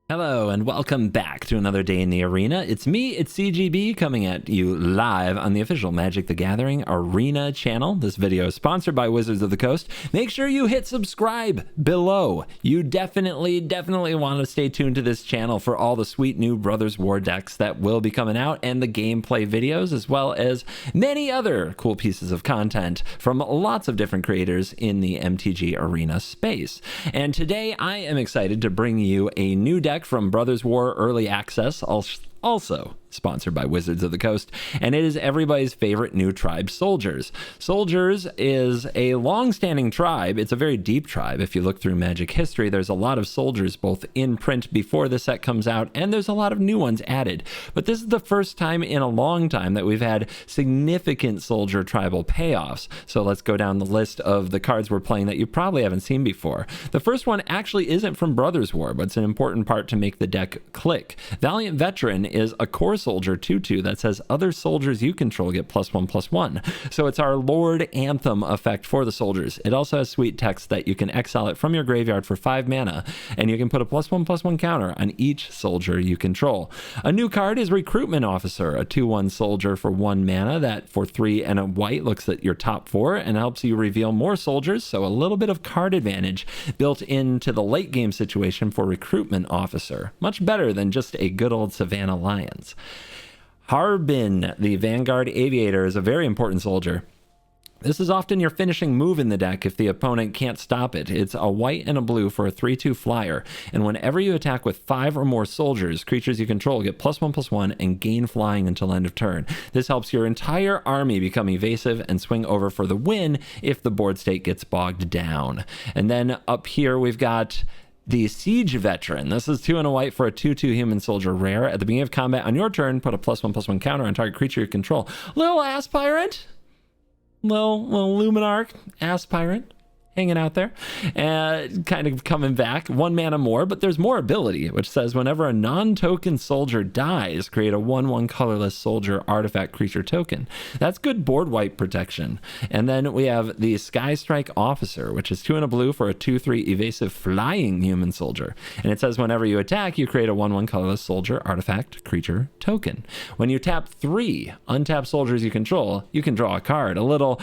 Hello and welcome back to another day in the arena. It's me, it's CGB, coming at you live on the official Magic the Gathering Arena channel. This video is sponsored by Wizards of the Coast. Make sure you hit subscribe below. You definitely want to stay tuned to this channel for all the sweet new Brothers War decks that will be coming out and the gameplay videos, as well as many other cool pieces of content from lots of different creators in the MTG Arena space. And today I am excited to bring you a new deck from Brothers War Early Access, also sponsored by Wizards of the Coast, and it is everybody's favorite new tribe, Soldiers. Soldiers is a long-standing tribe. It's a very deep tribe. If you look through Magic history, there's a lot of Soldiers both in print before the set comes out, and there's a lot of new ones added. But this is the first time in a long time that we've had significant Soldier tribal payoffs. So let's go down the list of the cards we're playing that you probably haven't seen before. The first one actually isn't from Brothers War, but it's an important part to make the deck click. Valiant Veteran is a core soldier 2/2 that says other soldiers you control get +1/+1. So it's our Lord Anthem effect for the soldiers. It also has sweet text that you can exile it from your graveyard for 5 mana, and you can put a +1/+1 counter on each soldier you control. A new card is Recruitment Officer, a 2/1 soldier for 1 mana that for 3 and a white looks at your top 4 and helps you reveal more soldiers, so a little bit of card advantage built into the late game situation for Recruitment Officer. Much better than just a good old Savannah Lions. Harbin, the Vanguard Aviator, is a very important soldier. This is often your finishing move in the deck if the opponent can't stop it. It's a white and a blue for a 3/2 flyer, and whenever you attack with 5 or more soldiers, creatures you control get +1/+1 and gain flying until end of turn. This helps your entire army become evasive and swing over for the win if the board state gets bogged down. And then up here we've got the Siege Veteran. This is 2 and a white for a 2/2 human soldier rare. At the beginning of combat on your turn, put a +1/+1 counter on target creature you control. Little Aspirant, little Luminarch Aspirant hanging out there, kind of coming back. 1 mana more, but there's more ability, which says whenever a non-token soldier dies, create a 1/1 colorless soldier artifact creature token. That's good board wipe protection. And then we have the Sky Strike Officer, which is 2 and a blue for a 2/3 evasive flying human soldier. And it says whenever you attack, you create a 1/1 colorless soldier artifact creature token. When you tap 3 untapped soldiers you control, you can draw a card. A little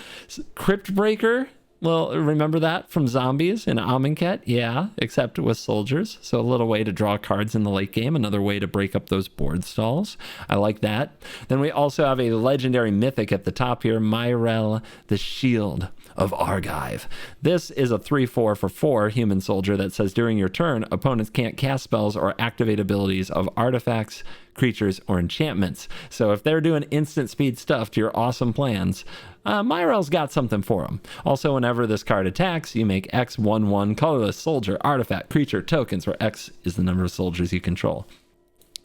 Crypt Breaker. Well, remember that from Zombies in Amonkhet? Yeah, except with soldiers. So a little way to draw cards in the late game, another way to break up those board stalls. I like that. Then we also have a legendary mythic at the top here, Myrel, the Shield of Argive. This is a 3/4 for 4 human soldier that says during your turn, opponents can't cast spells or activate abilities of artifacts, creatures, or enchantments. So if they're doing instant speed stuff to your awesome plans, Myrel's got something for them. Also, whenever this card attacks, you make X 1/1 colorless soldier artifact creature tokens, where X is the number of soldiers you control.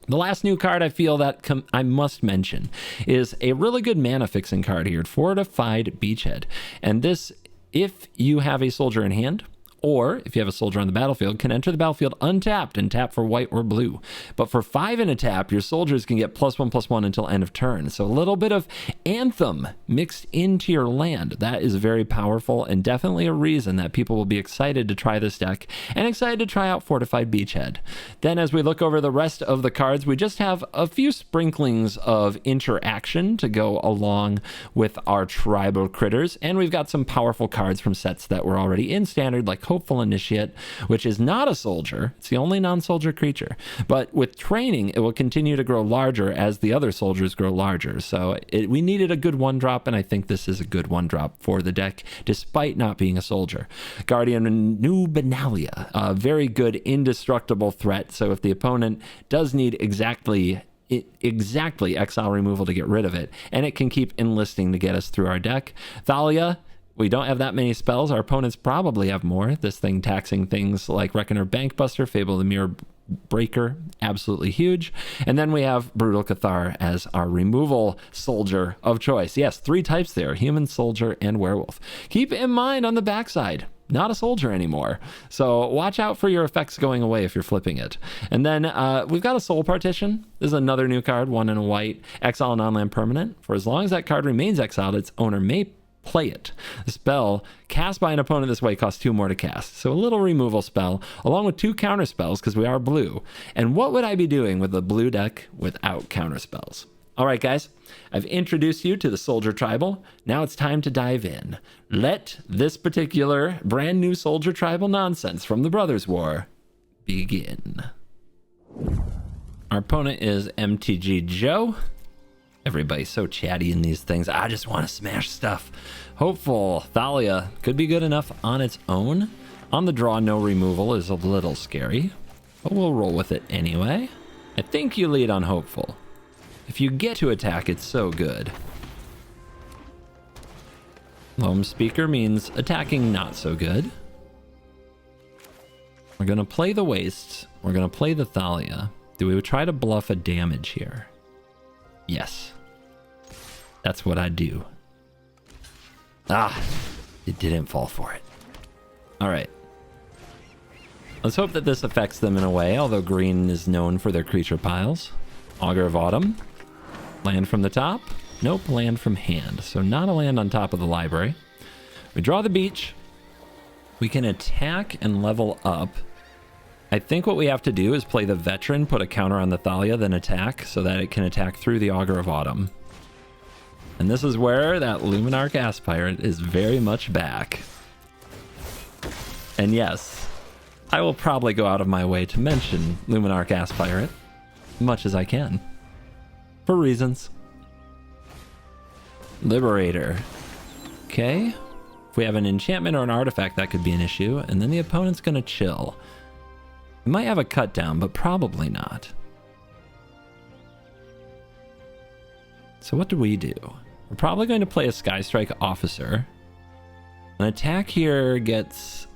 The last new card I feel that I must mention is a really good mana fixing card here, Fortified Beachhead. And this, if you have a soldier in hand, or if you have a soldier on the battlefield, can enter the battlefield untapped and tap for white or blue. But for 5 in a tap, your soldiers can get +1/+1 until end of turn. So a little bit of Anthem mixed into your land. That is very powerful and definitely a reason that people will be excited to try this deck and excited to try out Fortified Beachhead. Then as we look over the rest of the cards, we just have a few sprinklings of interaction to go along with our tribal critters. And we've got some powerful cards from sets that were already in standard, like Hopeful Initiate, which is not a soldier. It's the only non-soldier creature. But with training, it will continue to grow larger as the other soldiers grow larger. So we needed a good 1-drop, and I think this is a good 1-drop for the deck, despite not being a soldier. Guardian New Benalia, a very good indestructible threat. So if the opponent does need exactly exile removal to get rid of it, and it can keep enlisting to get us through our deck. Thalia, we don't have that many spells. Our opponents probably have more. This thing taxing things like Reckoner Bankbuster, Fable of the Mirror Breaker, absolutely huge. And then we have Brutal Cathar as our removal soldier of choice. Yes, 3 types there, human, soldier, and werewolf. Keep in mind on the backside, not a soldier anymore. So watch out for your effects going away if you're flipping it. And then we've got a Soul Partition. This is another new card, 1 and a white, exile non-land permanent. For as long as that card remains exiled, its owner may play it. The spell cast by an opponent this way costs 2 more to cast. So a little removal spell, along with 2 counter spells because we are blue. And what would I be doing with the blue deck without counter spells? All right, guys, I've introduced you to the Soldier Tribal. Now it's time to dive in. Let this particular brand new Soldier Tribal nonsense from the Brothers War begin. Our opponent is MTG Joe. Everybody's so chatty in these things. I just want to smash stuff. Hopeful Thalia could be good enough on its own. On the draw, no removal is a little scary, but we'll roll with it anyway. I think you lead on Hopeful. If you get to attack, it's so good. Loam Speaker means attacking not so good. We're going to play the Wastes. We're going to play the Thalia. Do we try to bluff a damage here? Yes. That's what I do. Ah, it didn't fall for it. All right. Let's hope that this affects them in a way, although green is known for their creature piles. Augur of Autumn. Land from the top. Nope, land from hand. So not a land on top of the library. We draw the beach. We can attack and level up. I think what we have to do is play the Veteran, put a counter on the Thalia, then attack so that it can attack through the Augur of Autumn. And this is where that Luminarch Aspirant is very much back. And yes, I will probably go out of my way to mention Luminarch Aspirant much as I can. For reasons. Liberator. Okay. If we have an enchantment or an artifact, that could be an issue. And then the opponent's going to chill. We might have a cut down, but probably not. So what do we do? We're probably going to play a Skystrike Officer. An attack here gets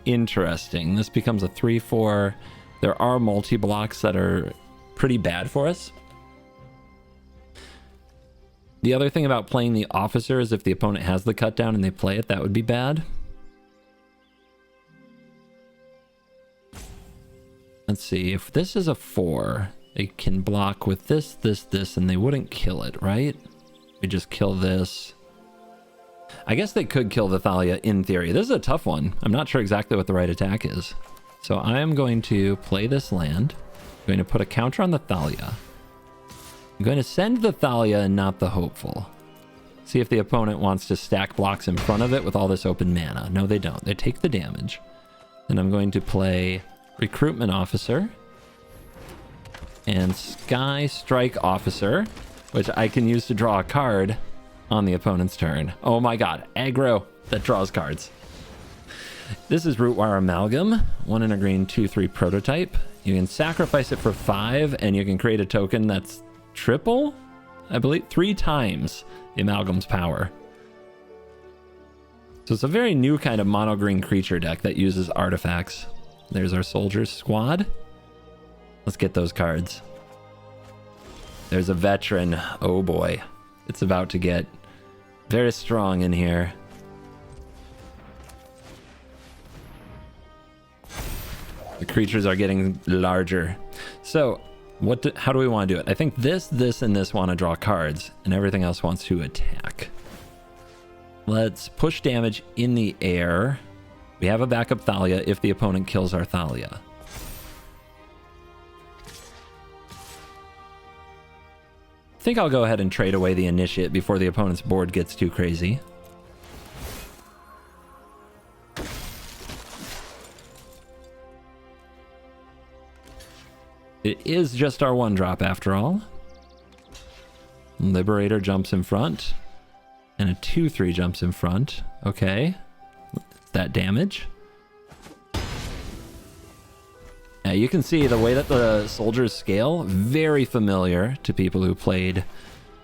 interesting. This becomes a 3/4. There are multi-blocks that are pretty bad for us. The other thing about playing the Officer is if the opponent has the cut down and they play it, that would be bad. Let's see, if this is a 4, it can block with this, this, this, and they wouldn't kill it, right? We just kill this. I guess they could kill the Thalia in theory. This is a tough one. I'm not sure exactly what the right attack is. So I am going to play this land. I'm going to put a counter on the Thalia. I'm going to send the Thalia and not the Hopeful. See if the opponent wants to stack blocks in front of it with all this open mana. No, they don't. They take the damage. Then I'm going to play Recruitment Officer and Sky Strike Officer, which I can use to draw a card on the opponent's turn. Oh my god, aggro that draws cards. This is Rootwire Amalgam, 1 in a green, 2/3 prototype. You can sacrifice it for 5 and you can create a token that's triple, I believe, 3 times the Amalgam's power. So it's a very new kind of mono green creature deck that uses artifacts. There's our Soldiers squad. Let's get those cards. There's a Veteran. Oh boy, it's about to get very strong in here. The creatures are getting larger. So how do we want to do it? I think this, and this want to draw cards, and everything else wants to attack. Let's push damage in the air. We have a backup Thalia if the opponent kills our Thalia. I think I'll go ahead and trade away the Initiate before the opponent's board gets too crazy. It is just our 1-drop after all. Liberator jumps in front. And a 2/3 jumps in front. Okay. That damage. Now you can see the way that the soldiers scale, very familiar to people who played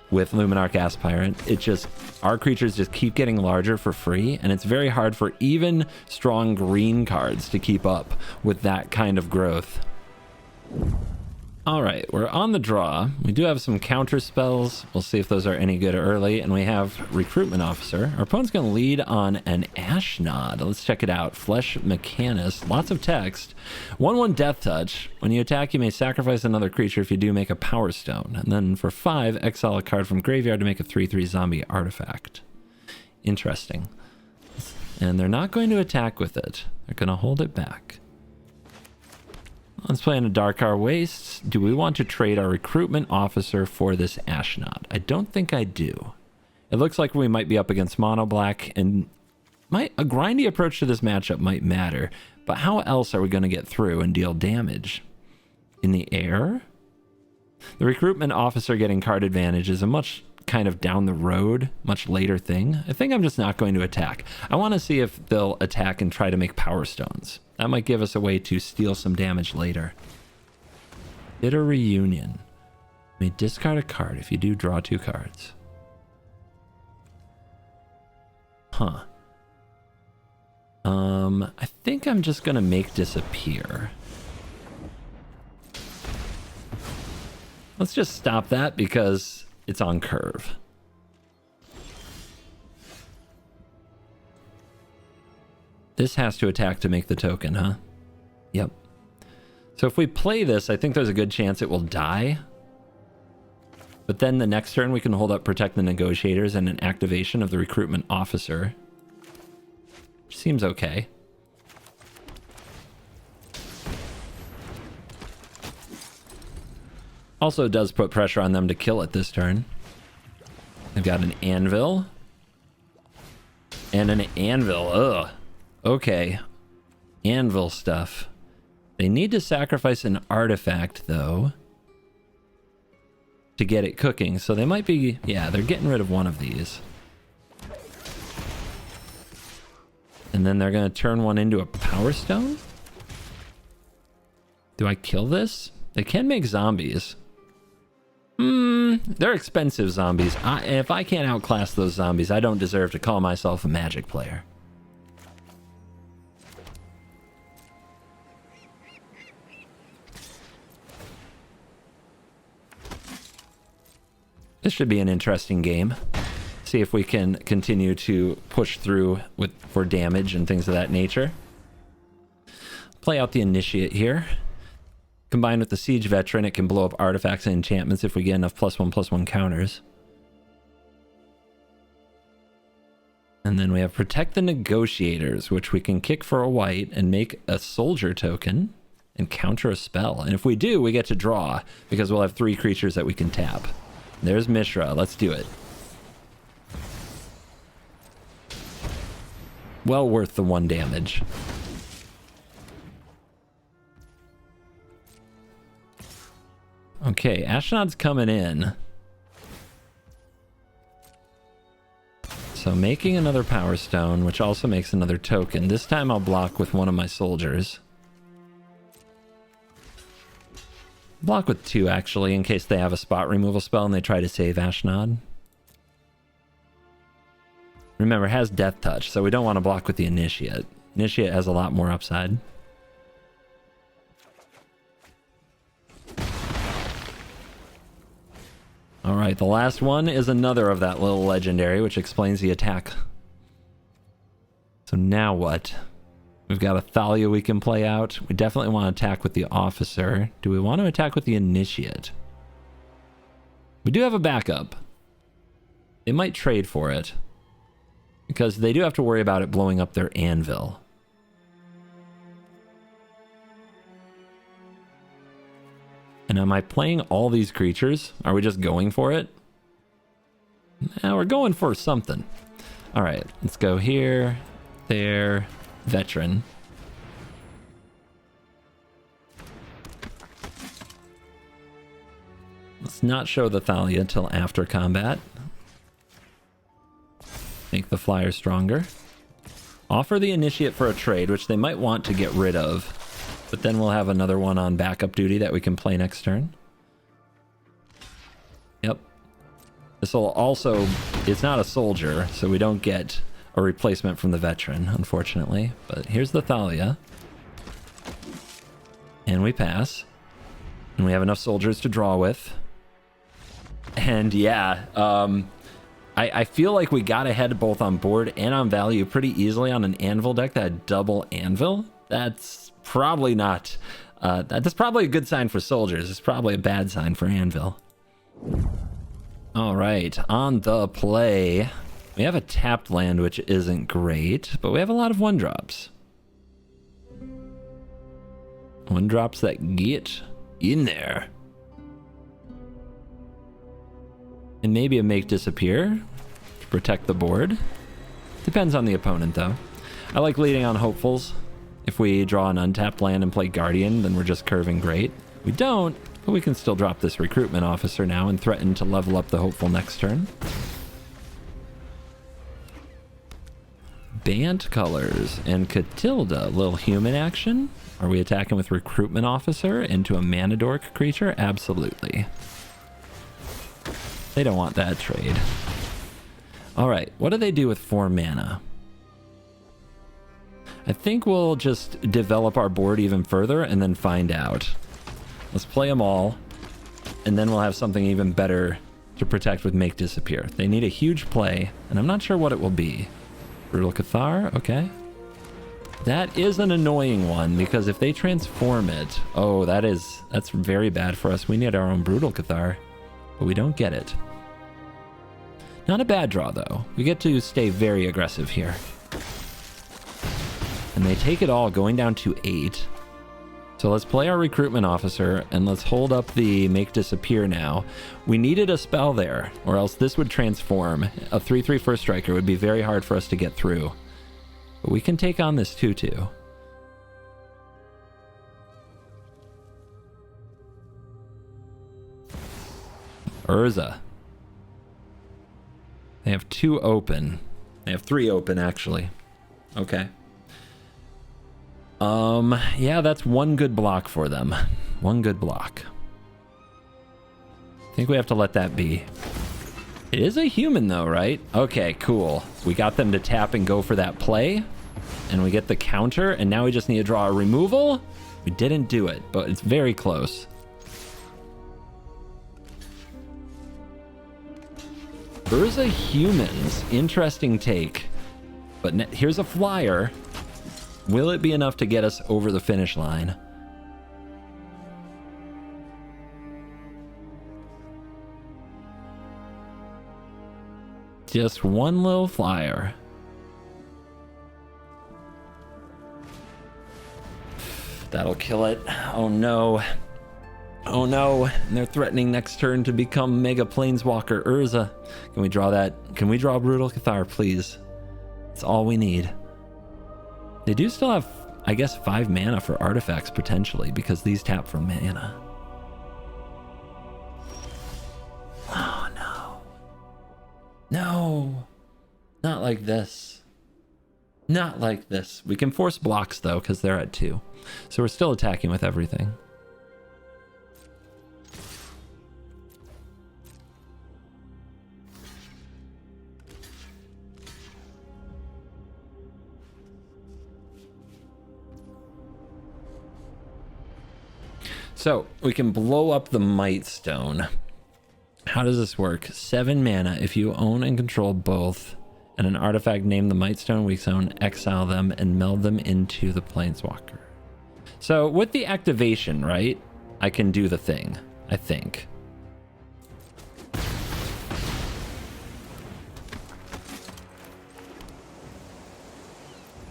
with Luminarch Aspirant. It just, our creatures just keep getting larger for free, and it's very hard for even strong green cards to keep up with that kind of growth. All right, we're on the draw. We do have some counter spells. We'll see if those are any good early. And we have Recruitment Officer. Our opponent's going to lead on an Ashnod. Let's check it out. Flesh Mechanist. Lots of text. 1/1 Death Touch. When you attack, you may sacrifice another creature. If you do, make a Power Stone. And then for 5, exile a card from graveyard to make a 3/3 zombie artifact. Interesting. And they're not going to attack with it. They're going to hold it back. Let's play in a Darkar Waste. Do we want to trade our recruitment officer for this Ashnod? I don't think I do. It looks like we might be up against mono black, and a grindy approach to this matchup might matter. But how else are we going to get through and deal damage? In the air? The recruitment officer getting card advantage is a much kind of down the road, much later thing. I think I'm just not going to attack. I want to see if they'll attack and try to make power stones. That might give us a way to steal some damage later. Bitter Reunion. You may discard a card. If you do, draw 2 cards. Huh. I think I'm just gonna make disappear. Let's just stop that because it's on curve. This has to attack to make the token, huh? Yep. So if we play this, I think there's a good chance it will die. But then the next turn we can hold up Protect the Negotiators and an activation of the recruitment officer. Which seems okay. Also does put pressure on them to kill it this turn. They've got an Anvil. And an Anvil, ugh. Okay. Anvil stuff. They need to sacrifice an artifact, though, to get it cooking. So they might be... yeah, they're getting rid of one of these. And then they're going to turn one into a Power Stone? Do I kill this? They can make zombies. They're expensive zombies. If I can't outclass those zombies, I don't deserve to call myself a Magic player. This should be an interesting game. See if we can continue to push through for damage and things of that nature. Play out the Initiate here. Combined with the Siege Veteran, it can blow up artifacts and enchantments if we get enough +1/+1 counters. And then we have Protect the Negotiators, which we can kick for a white and make a soldier token and counter a spell. And if we do, we get to draw because we'll have 3 creatures that we can tap. There's Mishra. Let's do it. Well worth the 1 damage. Okay, Ashnod's coming in. So making another Power Stone, which also makes another token. This time I'll block with one of my soldiers. Block with 2, actually, in case they have a spot removal spell and they try to save Ashnod. Remember, it has Death Touch, so we don't want to block with the Initiate. Initiate has a lot more upside. Alright, the last one is another of that little legendary, which explains the attack. So now what? We've got a Thalia we can play out. We definitely want to attack with the Officer. Do we want to attack with the Initiate? We do have a backup. They might trade for it, because they do have to worry about it blowing up their Anvil. And am I playing all these creatures? Are we just going for it? We're going for something. All right, let's go here, there, Veteran. Let's not show the Thalia till after combat. Make the flyer stronger. Offer the Initiate for a trade, which they might want to get rid of. But then we'll have another one on backup duty that we can play next turn. Yep. This will also... it's not a soldier, so we don't get a replacement from the Veteran, unfortunately. But here's the Thalia. And we pass. And we have enough soldiers to draw with. And yeah, I feel like we got ahead both on board and on value pretty easily on an Anvil deck that had double Anvil. That's probably not... that's probably a good sign for soldiers. It's probably a bad sign for Anvil. All right, on the play. We have a tapped land, which isn't great, but we have a lot of 1-drops. 1-drops that get in there. And maybe a make disappear to protect the board. Depends on the opponent, though. I like leading on hopefuls. If we draw an untapped land and play Guardian, then we're just curving great. We don't, but we can still drop this recruitment officer now and threaten to level up the hopeful next turn. Bant colors and Catilda, little human action. Are we attacking with recruitment officer into a mana dork creature? Absolutely. They don't want that trade. All right, what do they do with 4 mana? I think we'll just develop our board even further and then find out. Let's play them all, and then we'll have something even better to protect with Make Disappear. They need a huge play, and I'm not sure what it will be. Brutal Cathar, okay. That is an annoying one, because if they transform it, oh, that's very bad for us. We need our own Brutal Cathar, but we don't get it. Not a bad draw, though. We get to stay very aggressive here. And they take it all, going down to 8. So let's play our recruitment officer, and let's hold up the Make Disappear now. We needed a spell there, or else this would transform. A 3/3 first striker would be very hard for us to get through. But we can take on this 2/2. Urza. They have 2 open. They have 3 open, actually. Okay. Yeah, that's 1 good block for them. 1 good block. I think we have to let that be. It is a human though, right? Okay, cool. We got them to tap and go for that play, and we get the counter, and now we just need to draw a removal. We didn't do it, but it's very close. Urza humans, interesting take. But here's a flyer. Will it be enough to get us over the finish line? Just 1 little flyer. That'll kill it. Oh no. Oh no. And they're threatening next turn to become Mega Planeswalker Urza. Can we draw that? Can we draw Brutal Cathar, please? That's all we need. They do still have, I guess, 5 mana for artifacts potentially, because these tap for mana. Oh no. No. Not like this. Not like this. We can force blocks though, because they're at 2. So we're still attacking with everything. So we can blow up the Might Stone. How does this work? 7 mana if you own and control both, and an artifact named the Might Stone, we own, exile them and meld them into the Planeswalker. So with the activation, right, I can do the thing, I think.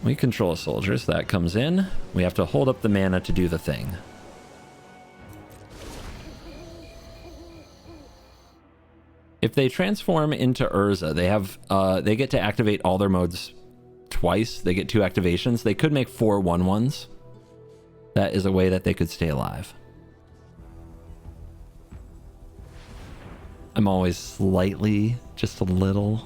We control a soldier, so that comes in. We have to hold up the mana to do the thing. If they transform into Urza, they get to activate all their modes twice. They get 2 activations. They could make 4 1/1s. That is a way that they could stay alive. I'm always slightly, just a little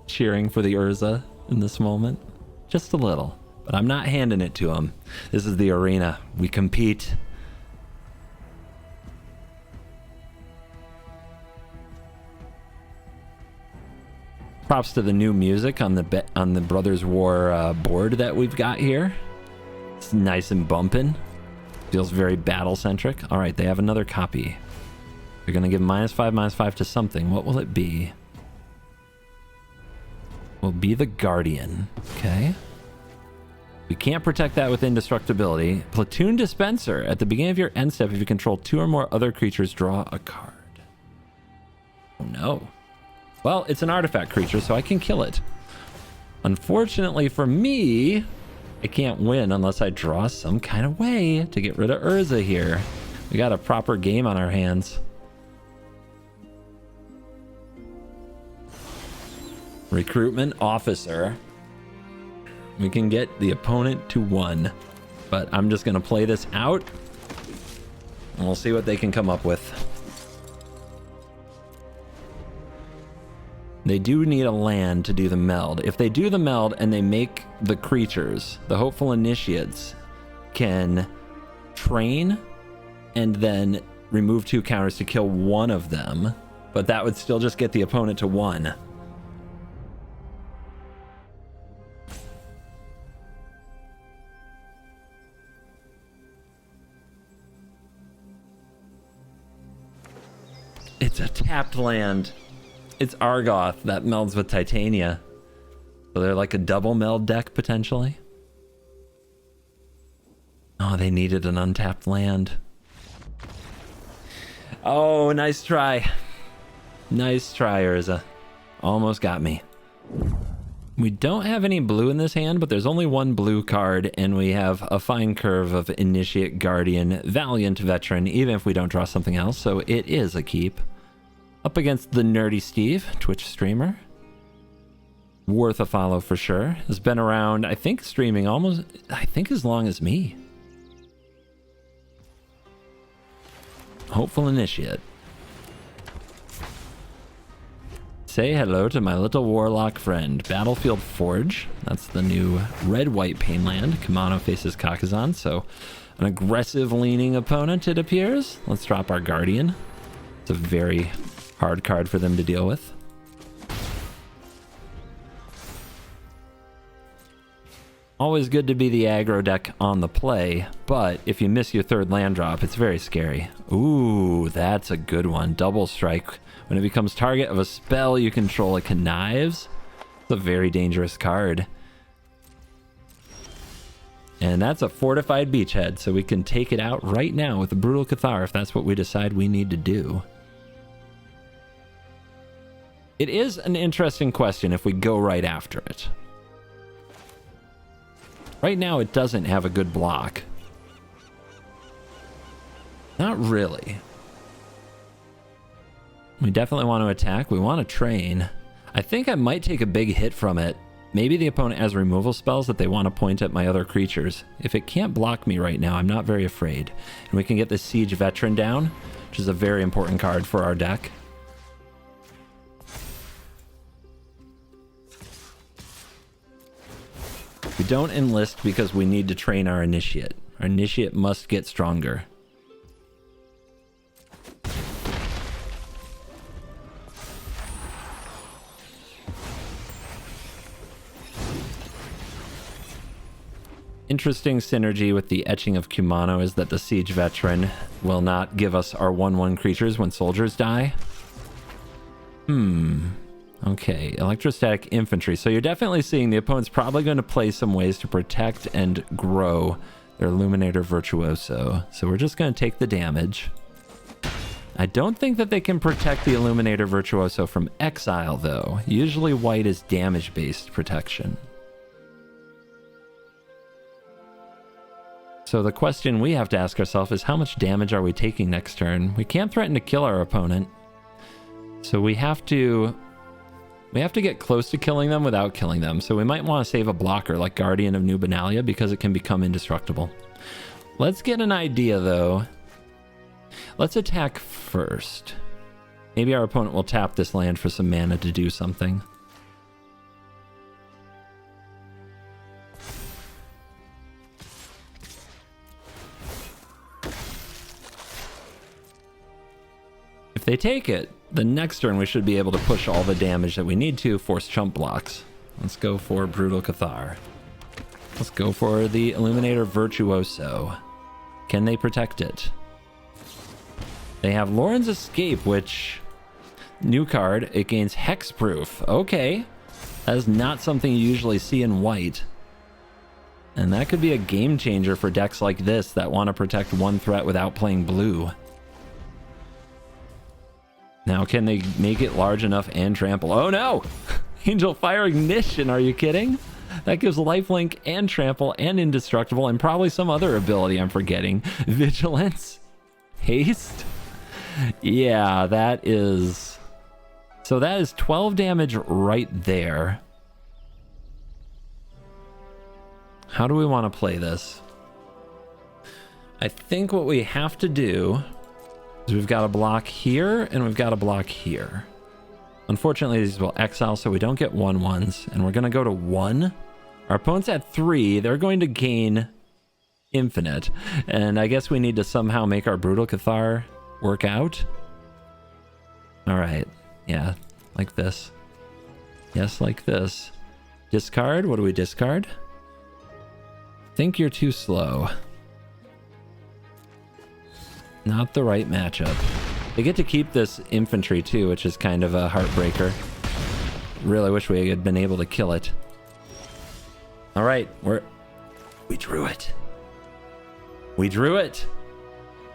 cheering for the Urza in this moment. Just a little. But I'm not handing it to them. This is the arena. We compete. Props to the new music on the Brothers War board that we've got here. It's nice and bumping. Feels very battle-centric. All right, they have another copy. They're going to give -5/-5 to something. What will it be? Will be the Guardian. Okay. We can't protect that with indestructibility. Platoon Dispenser. At the beginning of your end step, if you control 2 or more other creatures, draw a card. Oh no. Well, it's an artifact creature, so I can kill it. Unfortunately for me, I can't win unless I draw some kind of way to get rid of Urza here. We got a proper game on our hands. Recruitment officer. We can get the opponent to 1. But I'm just going to play this out. And we'll see what they can come up with. They do need a land to do the meld. If they do the meld and they make the creatures, the hopeful initiates can train and then remove 2 counters to kill one of them. But that would still just get the opponent to 1. It's a tapped land. It's Argoth that melds with Titania. So they're like a double meld deck potentially. Oh, they needed an untapped land. Oh, nice try. Nice try, Urza. Almost got me. We don't have any blue in this hand, but there's only 1 blue card, and we have a fine curve of Initiate, Guardian, Valiant, Veteran, even if we don't draw something else, so it is a keep. Up against the Nerdy Steve, Twitch streamer. Worth a follow for sure. Has been around, I think, streaming almost, I think, as long as me. Hopeful Initiate. Say hello to my little warlock friend. Battlefield Forge. That's the new red-white Painland. Kamano faces Kakazan, so an aggressive-leaning opponent, it appears. Let's drop our Guardian. It's a very hard card for them to deal with. Always good to be the aggro deck on the play, but if you miss your 3rd land drop, it's very scary. Ooh, that's a good one. Double strike. When it becomes target of a spell you control, it connives. It's a very dangerous card. And that's a fortified beachhead, so we can take it out right now with the Brutal Cathar if that's what we decide we need to do. It is an interesting question if we go right after it. Right now it doesn't have a good block. Not really. We definitely want to attack. We want to train. I think I might take a big hit from it. Maybe the opponent has removal spells that they want to point at my other creatures. If it can't block me right now, I'm not very afraid. And we can get the Siege Veteran down, which is a very important card for our deck. We don't enlist because we need to train our Initiate. Our Initiate must get stronger. Interesting synergy with the Etching of Kumano is that the Siege Veteran will not give us our 1/1 creatures when soldiers die. Okay, Electrostatic Infantry. So you're definitely seeing the opponent's probably going to play some ways to protect and grow their Illuminator Virtuoso. So we're just going to take the damage. I don't think that they can protect the Illuminator Virtuoso from exile, though. Usually white is damage-based protection. So the question we have to ask ourselves is how much damage are we taking next turn? We can't threaten to kill our opponent. So we have to get close to killing them without killing them. So we might want to save a blocker like Guardian of New Benalia because it can become indestructible. Let's get an idea though. Let's attack first. Maybe our opponent will tap this land for some mana to do something. If they take it, the next turn we should be able to push all the damage that we need to, force chump blocks. Let's go for Brutal Cathar. Let's go for the Illuminator Virtuoso. Can they protect it? They have Lauren's Escape, which... new card, it gains Hexproof. Okay. That is not something you usually see in white. And that could be a game changer for decks like this that want to protect one threat without playing blue. Now, can they make it large enough and trample? Oh, no! Angel Fire Ignition, are you kidding? That gives lifelink and trample and indestructible and probably some other ability I'm forgetting. Vigilance? Haste? Yeah, that is... So that is 12 damage right there. How do we want to play this? I think what we have to do is we've got a block here and we've got a block here. Unfortunately, these will exile so we don't get 1/1s, and we're going to go to 1. Our opponent's at 3. They're going to gain infinite, and I guess we need to somehow make our Brutal Cathar work out. All right. Yeah, like this. Yes, like this. Discard. What do we discard? Think you're too slow. Not the right matchup. They get to keep this infantry too, which is kind of a heartbreaker. Really wish we had been able to kill it. All right, we drew it. We drew it.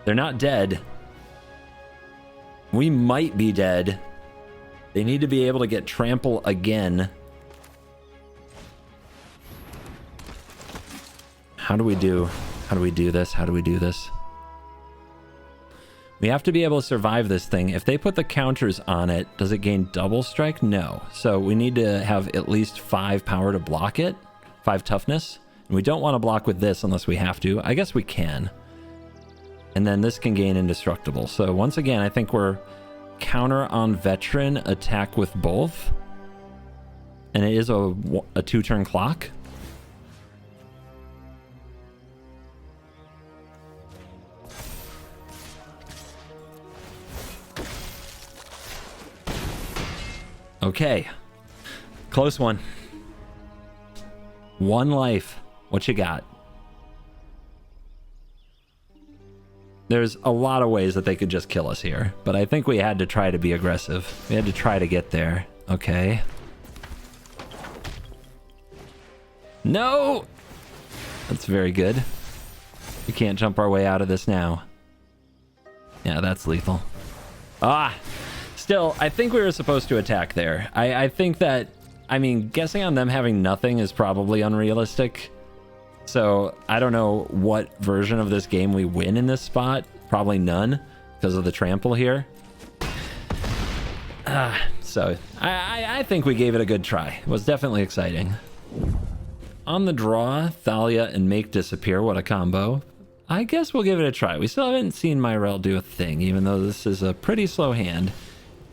They're not dead. We might be dead. They need to be able to get trample again. How do we do? How do we do this? How do we do this? We have to be able to survive this thing. If they put the counters on it, does it gain double strike? No. So we need to have at least 5 power to block it. 5 toughness. And we don't want to block with this unless we have to. I guess we can. And then this can gain indestructible. So once again, I think we're counter on veteran, attack with both. And it is a 2-turn clock. Okay. Close one. 1 life. What you got? There's a lot of ways that they could just kill us here, but I think we had to try to be aggressive. We had to try to get there. Okay. No! That's very good. We can't jump our way out of this now. Yeah, that's lethal. Ah! Still, I think we were supposed to attack there. I think that, I mean, guessing on them having nothing is probably unrealistic. So I don't know what version of this game we win in this spot. Probably none because of the trample here. So I think we gave it a good try. It was definitely exciting. On the draw, Thalia and Make Disappear. What a combo. I guess we'll give it a try. We still haven't seen Myrel do a thing, even though this is a pretty slow hand.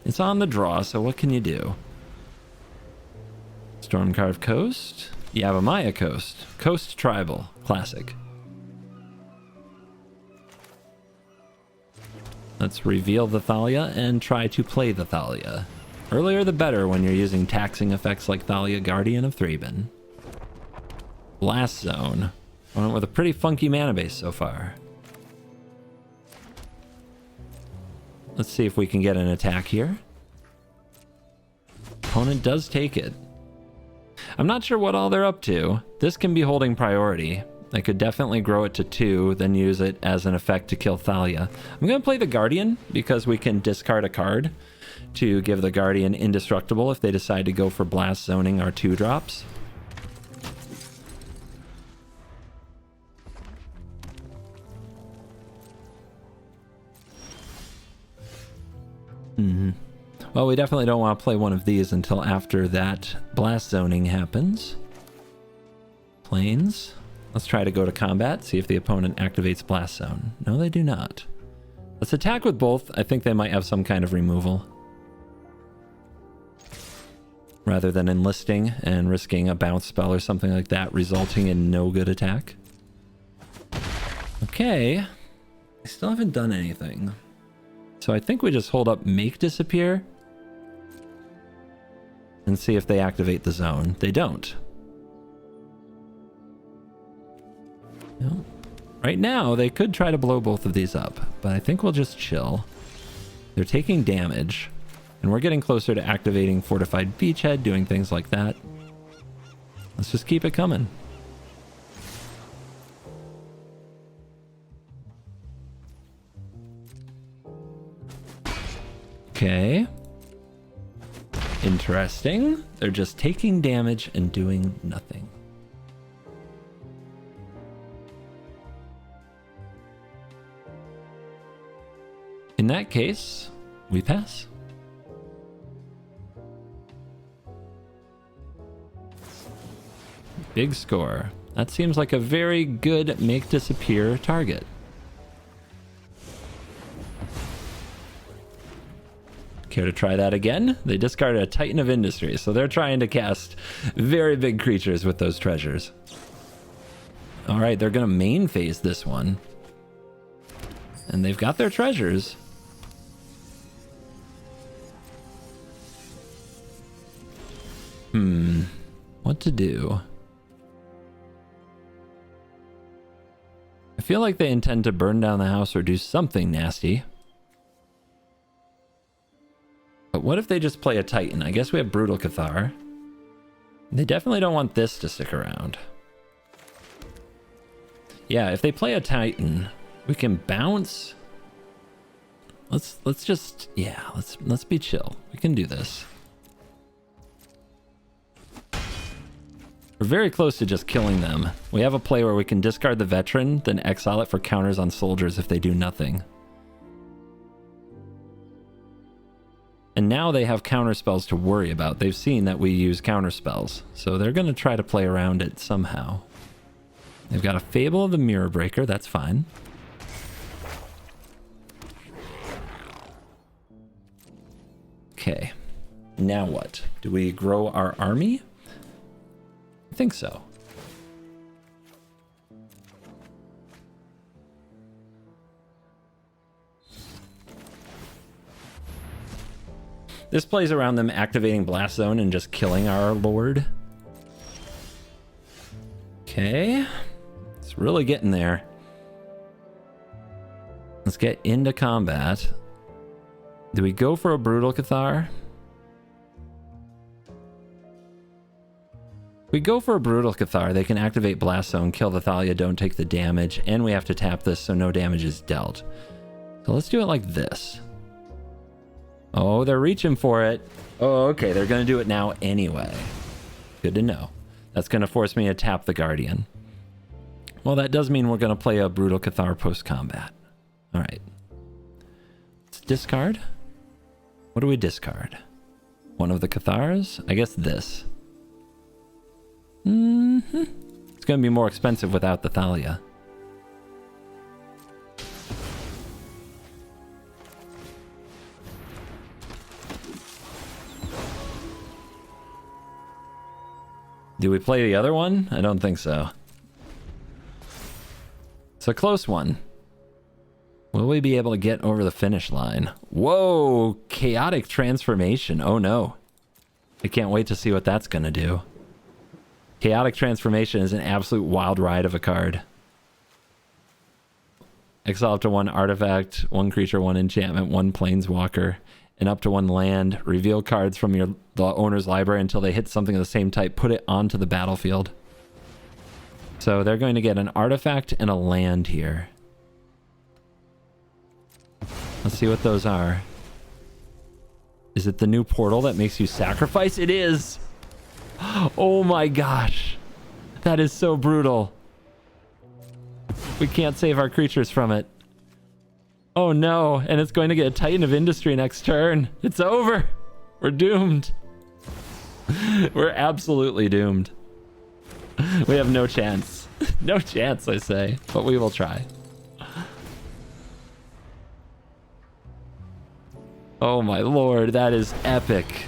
It's on the draw, so what can you do? Stormcarved Coast. Yavimaya Coast. Coast Tribal. Classic. Let's reveal the Thalia and try to play the Thalia. Earlier the better when you're using taxing effects like Thalia, Guardian of Thraben. Blast Zone. Went with a pretty funky mana base so far. Let's see if we can get an attack here. Opponent does take it. I'm not sure what all they're up to. This can be holding priority. I could definitely grow it to 2, then use it as an effect to kill Thalia. I'm going to play the Guardian because we can discard a card to give the Guardian indestructible if they decide to go for Blast Zoning our 2-drops. Well, we definitely don't want to play one of these until after that Blast Zoning happens. Planes. Let's try to go to combat, see if the opponent activates Blast Zone. No, they do not. Let's attack with both. I think they might have some kind of removal. Rather than enlisting and risking a bounce spell or something like that, resulting in no good attack. Okay. I still haven't done anything. So I think we just hold up Make Disappear and see if they activate the zone. They don't. No. Right now, they could try to blow both of these up, but I think we'll just chill. They're taking damage, and we're getting closer to activating Fortified Beachhead, doing things like that. Let's just keep it coming. Okay. Interesting. They're just taking damage and doing nothing. In that case, we pass. Big score. That seems like a very good make disappear target. Care to try that again? They discarded a Titan of Industry, so they're trying to cast very big creatures with those treasures. All right, they're going to main phase this one. And they've got their treasures. What to do? I feel like they intend to burn down the house or do something nasty. But what if they just play a Titan? I guess we have Brutal Cathar. They definitely don't want this to stick around. Yeah, if they play a Titan, we can bounce. Let's just, yeah, let's be chill. We can do this. We're very close to just killing them. We have a play where we can discard the veteran, then exile it for counters on soldiers if they do nothing. And now they have counter spells to worry about. They've seen that we use counter spells, so they're going to try to play around it somehow. They've got a Fable of the Mirror Breaker, that's fine. Okay, now what? Do we grow our army? I think so. This plays around them activating Blast Zone and just killing our lord. Okay. It's really getting there. Let's get into combat. Do we go for a Brutal Cathar? If we go for a Brutal Cathar, they can activate Blast Zone, kill the Thalia, don't take the damage, and we have to tap this so no damage is dealt. So let's do it like this. Oh, they're reaching for it. Oh, okay, they're going to do it now anyway. Good to know. That's going to force me to tap the Guardian. Well, that does mean we're going to play a Brutal Cathar post-combat. All right. Let's discard. What do we discard? One of the Cathars? I guess this. It's going to be more expensive without the Thalia. Do we play the other one? I don't think so. It's a close one. Will we be able to get over the finish line? Whoa! Chaotic Transformation. Oh no. I can't wait to see what that's going to do. Chaotic Transformation is an absolute wild ride of a card. Exile up to one artifact, one creature, one enchantment, one planeswalker, and up to one land. Reveal cards from the owner's library until they hit something of the same type. Put it onto the battlefield. So they're going to get an artifact and a land here. Let's see what those are. Is it the new portal that makes you sacrifice? It is! Oh my gosh. That is so brutal. We can't save our creatures from it. Oh no, and it's going to get a Titan of Industry next turn. It's over. We're doomed. We're absolutely doomed. We have no chance. No chance, I say, but we will try. Oh my lord, that is epic.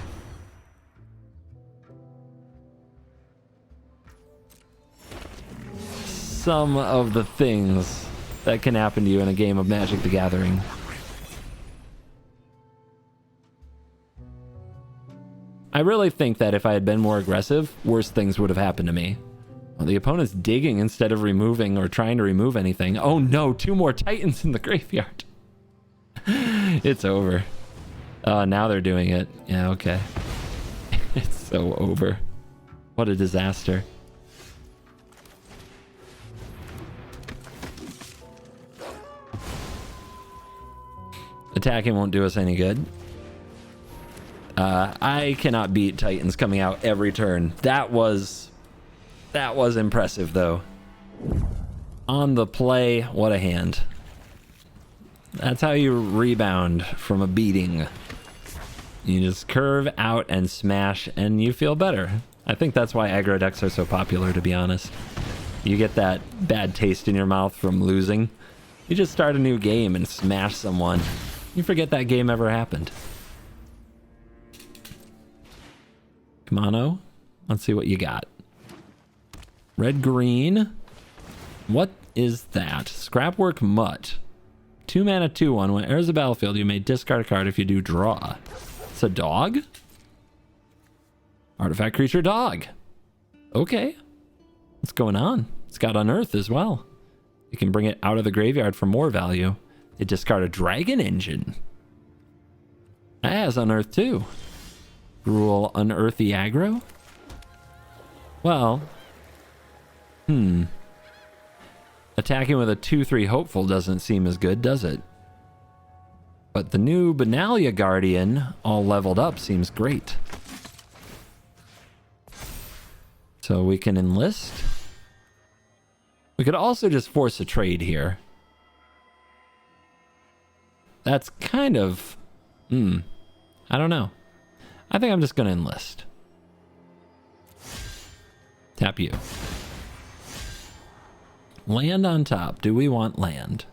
Some of the things that can happen to you in a game of Magic the Gathering. I really think that if I had been more aggressive, worse things would have happened to me. Well, the opponent's digging instead of removing or trying to remove anything. Oh no, 2 more Titans in the graveyard. It's over. Now they're doing it. Yeah, okay. It's so over. What a disaster. Attacking won't do us any good. I cannot beat Titans coming out every turn. That was impressive, though. On the play, what a hand. That's how you rebound from a beating. You just curve out and smash, and you feel better. I think that's why aggro decks are so popular, to be honest. You get that bad taste in your mouth from losing. You just start a new game and smash someone. You forget that game ever happened. Come on, oh. Let's see what you got. Red, green. What is that? Scrapwork Mutt. 2 mana, 2/1. When it enters the battlefield, you may discard a card if you do draw. It's a dog? Artifact creature dog. Okay. What's going on? It's got unearth as well. You can bring it out of the graveyard for more value. It discard a dragon engine. That has unearth too. Rule unearthy aggro? Well. Attacking with a 2/3 hopeful doesn't seem as good, does it? But the new Benalia Guardian, all leveled up, seems great. So we can enlist. We could also just force a trade here. That's kind of... I don't know. I think I'm just going to enlist. Tap you. Land on top. Do we want land?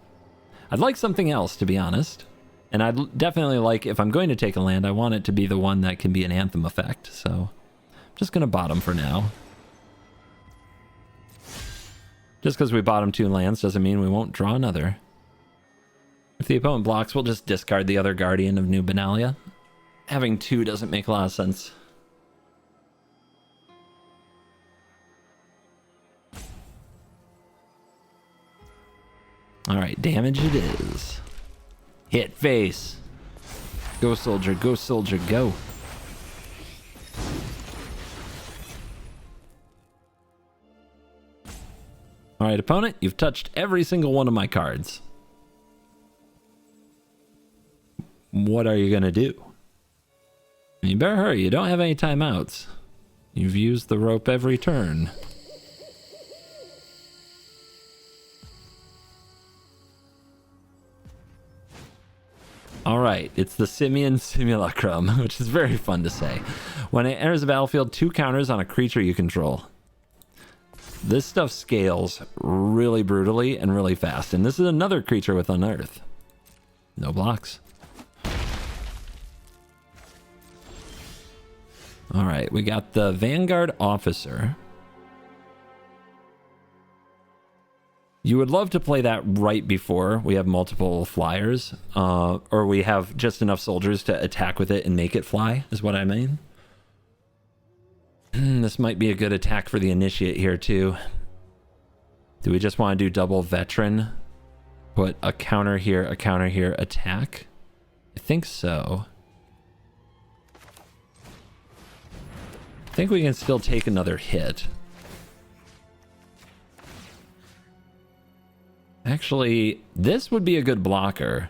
I'd like something else, to be honest. And I'd definitely like, if I'm going to take a land, I want it to be the one that can be an anthem effect. So I'm just going to bottom for now. Just because we bottom 2 lands doesn't mean we won't draw another. If the opponent blocks, we'll just discard the other Guardian of New Benalia. Having 2 doesn't make a lot of sense. Alright, damage it is. Hit face. Go soldier, go. Alright, opponent, you've touched every single one of my cards. What are you gonna do? You better hurry, you don't have any timeouts. You've used the rope every turn. Alright, it's the Simian Simulacrum, which is very fun to say. When it enters the battlefield, 2 counters on a creature you control. This stuff scales really brutally and really fast, and this is another creature with unearth. No blocks. Alright, we got the Vanguard Officer. You would love to play that right before we have multiple flyers, or we have just enough soldiers to attack with it and make it fly, is what I mean. This might be a good attack for the Initiate here, too. Do we just want to do double Veteran? Put a counter here, attack? I think so. I think we can still take another hit. Actually, this would be a good blocker.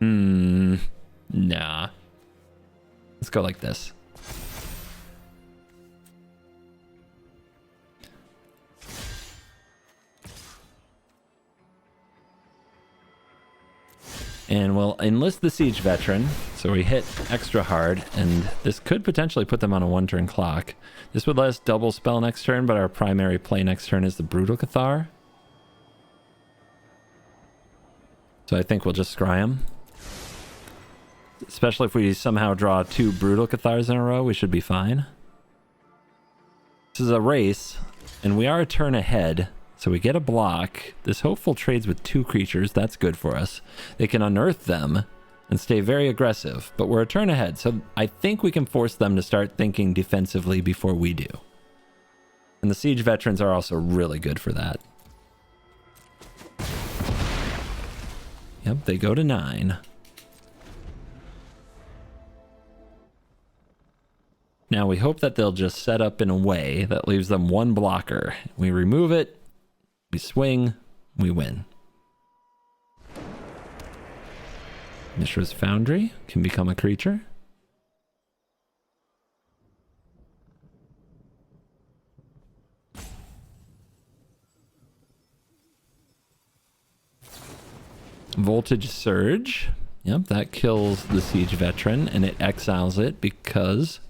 Nah. Let's go like this. And we'll enlist the Siege Veteran, so we hit extra hard, and this could potentially put them on a 1-turn clock. This would let us double spell next turn, but our primary play next turn is the Brutal Cathar. So I think we'll just scry him. Especially if we somehow draw 2 Brutal Cathars in a row, we should be fine. This is a race, and we are a turn ahead, so we get a block. This Hopeful trades with 2 creatures, that's good for us. They can unearth them and stay very aggressive, but we're a turn ahead, so I think we can force them to start thinking defensively before we do. And the Siege Veterans are also really good for that. Yep, they go to 9. Now we hope that they'll just set up in a way that leaves them 1 blocker. We remove it, we swing, we win. Mishra's Foundry can become a creature. Voltage Surge. Yep, that kills the Siege Veteran, and it exiles it because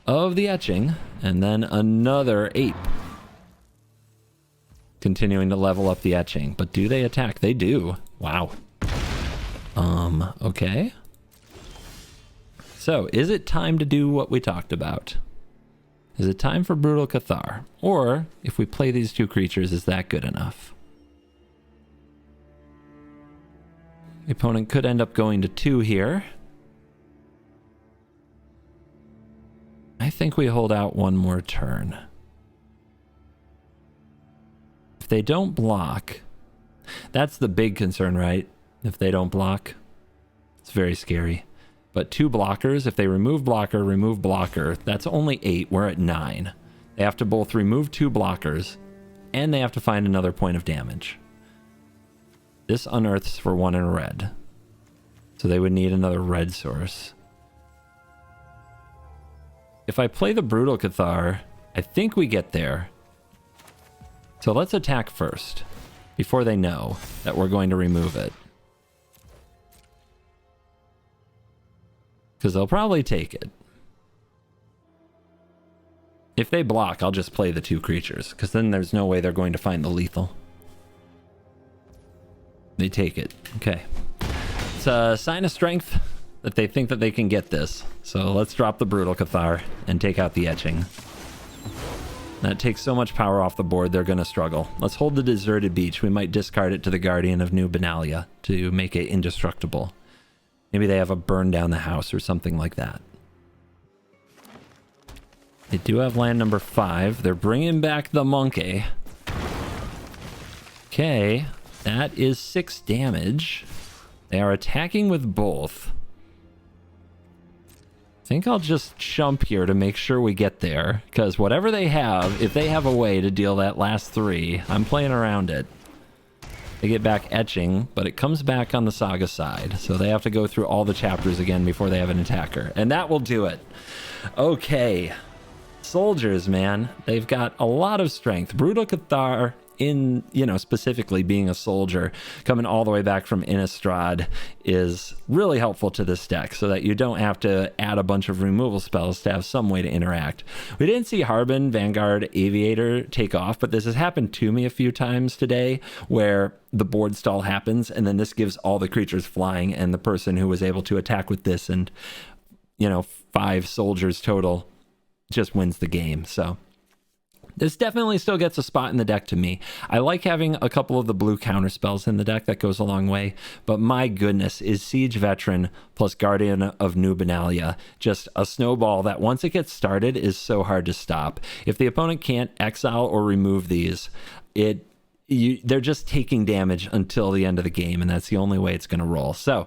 of the etching. And then another Ape. Continuing to level up the etching. But do they attack? They do. Wow. Okay. So, is it time to do what we talked about? Is it time for Brutal Cathar? Or, if we play these two creatures, is that good enough? The opponent could end up going to 2 here. I think we hold out one more turn. If they don't block, that's the big concern, right? If they don't block, it's very scary. But 2 blockers, if they remove blocker, that's only 8. We're at 9. They have to both remove 2 blockers, and they have to find another point of damage. This unearths for 1 in a red. So they would need another red source. If I play the Brutal Cathar, I think we get there. So let's attack first, before they know that we're going to remove it. Because they'll probably take it. If they block, I'll just play the 2 creatures, because then there's no way they're going to find the lethal. They take it. Okay. It's a sign of strength that they think that they can get this. So let's drop the Brutal Cathar and take out the etching. That takes so much power off the board, they're going to struggle. Let's hold the Deserted Beach. We might discard it to the Guardian of New Benalia to make it indestructible. Maybe they have a burn down the house or something like that. They do have land number 5. They're bringing back the monkey. Okay, that is 6 damage. They are attacking with both. I think I'll just jump here to make sure we get there, because whatever they have, if they have a way to deal that last 3, I'm playing around it. They get back etching, but it comes back on the Saga side, so they have to go through all the chapters again before they have an attacker, and that will do it. Okay, soldiers, man, they've got a lot of strength. Brutal Cathar, in, you know, specifically being a soldier, coming all the way back from Innistrad is really helpful to this deck, so that you don't have to add a bunch of removal spells to have some way to interact. We didn't see Harbin, Vanguard, Aviator take off, but this has happened to me a few times today, where the board stall happens, and then this gives all the creatures flying, and the person who was able to attack with this and, you know, 5 soldiers total just wins the game. So this definitely still gets a spot in the deck to me. I like having a couple of the blue counter spells in the deck. That goes a long way. But my goodness, is Siege Veteran plus Guardian of New Benalia just a snowball that once it gets started is so hard to stop. If the opponent can't exile or remove these, they're just taking damage until the end of the game, and that's the only way it's going to roll. So,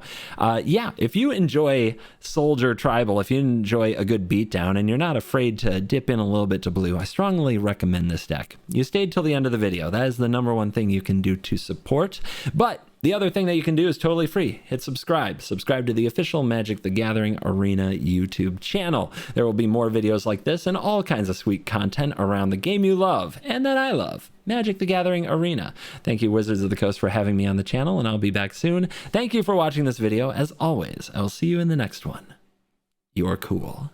yeah, if you enjoy Soldier Tribal, if you enjoy a good beatdown, and you're not afraid to dip in a little bit to blue, I strongly recommend this deck. You stayed till the end of the video. That is the #1 thing you can do to support. But the other thing that you can do is totally free. Hit subscribe. Subscribe to the official Magic the Gathering Arena YouTube channel. There will be more videos like this and all kinds of sweet content around the game you love and that I love, Magic the Gathering Arena. Thank you, Wizards of the Coast, for having me on the channel, and I'll be back soon. Thank you for watching this video. As always, I will see you in the next one. You're cool.